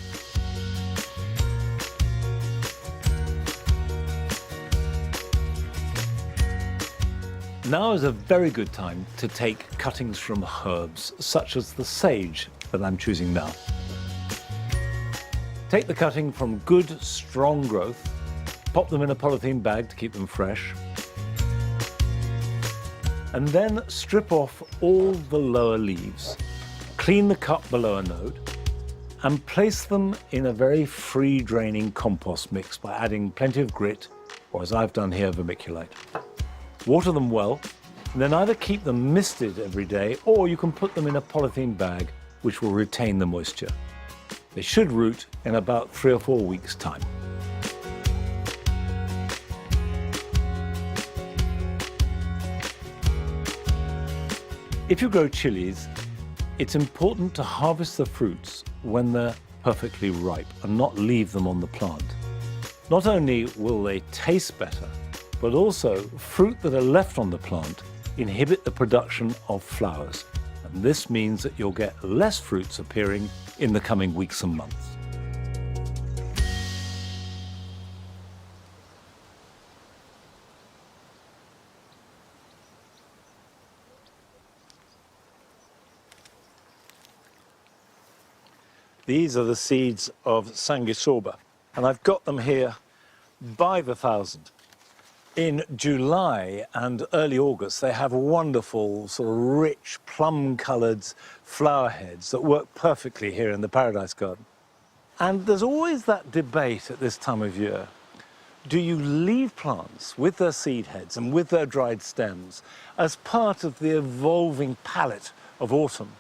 Now is a very good time to take cuttings from herbs, such as the sage that I'm choosing now. Take the cutting from good, strong growth, pop them in a polythene bag to keep them fresh, and then strip off all the lower leaves, clean the cup below a node, and place them in a very free-draining compost mix by adding plenty of grit, or as I've done here, vermiculite. Water them well, and then either keep them misted every day, or you can put them in a polythene bag, which will retain the moisture. They should root in about 3 or 4 weeks' time. If you grow chilies, it's important to harvest the fruits when they're perfectly ripe and not leave them on the plant. Not only will they taste better, but also fruit that are left on the plant inhibit the production of flowers. And this means that you'll get less fruits appearing in the coming weeks and months. These are the seeds of sanguisorba, and I've got them here by the thousand. In July and early August, they have wonderful, sort of rich, plum-coloured flower heads that work perfectly here in the Paradise Garden. And there's always that debate at this time of year. Do you leave plants with their seed heads and with their dried stems as part of the evolving palette of autumn,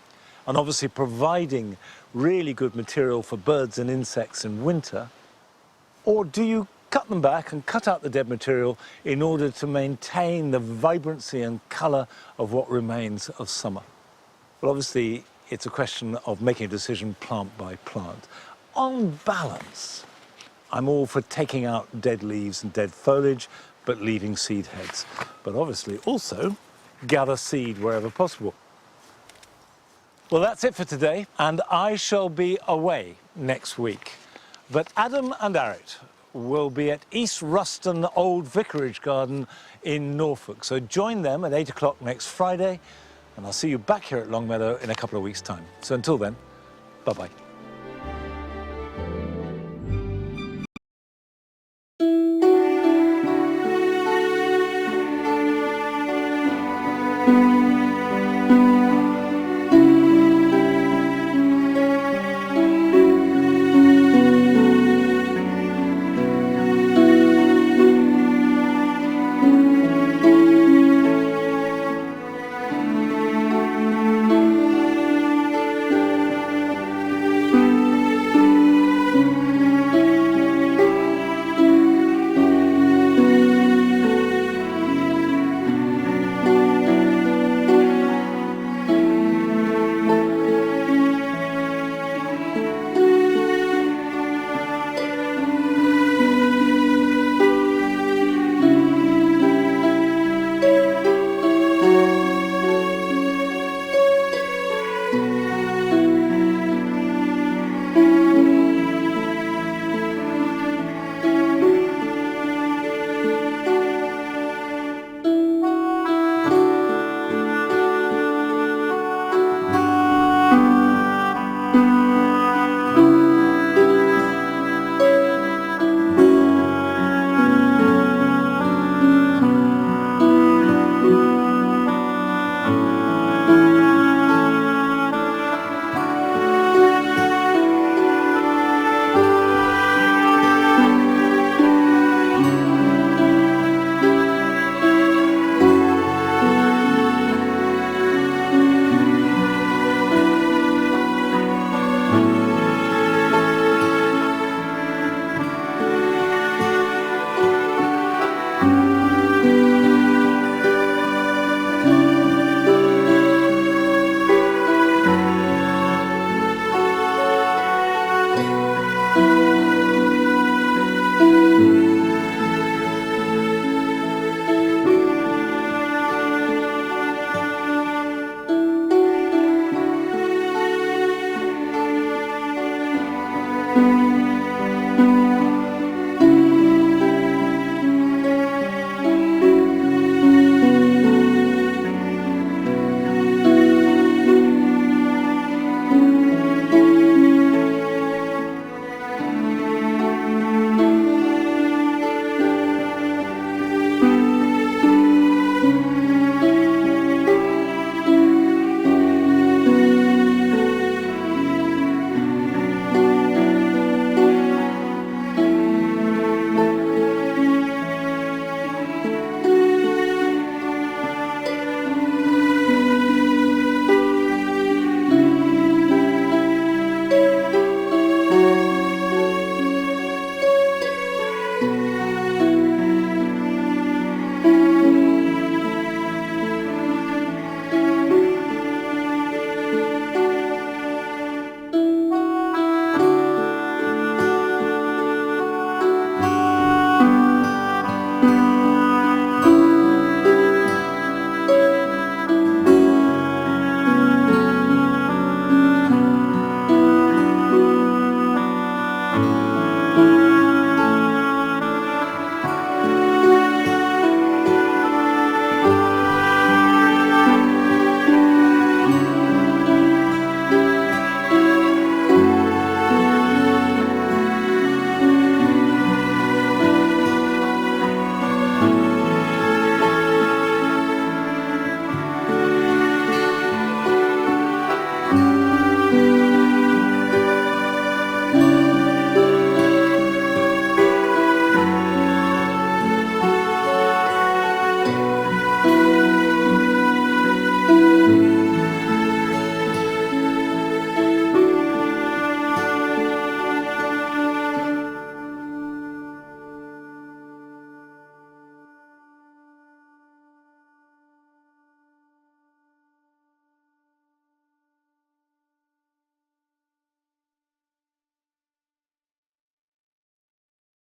and obviously providing really good material for birds and insects in winter? Or do you cut them back and cut out the dead material in order to maintain the vibrancy and colour of what remains of summer? Well, obviously, it's a question of making a decision plant by plant. On balance, I'm all for taking out dead leaves and dead foliage, but leaving seed heads. But obviously, also, gather seed wherever possible. Well, that's it for today, and I shall be away next week. But Adam and Arit will be at East Ruston Old Vicarage Garden in Norfolk. So join them at 8 o'clock next Friday, and I'll see you back here at Longmeadow in a couple of weeks' time. So until then, bye-bye.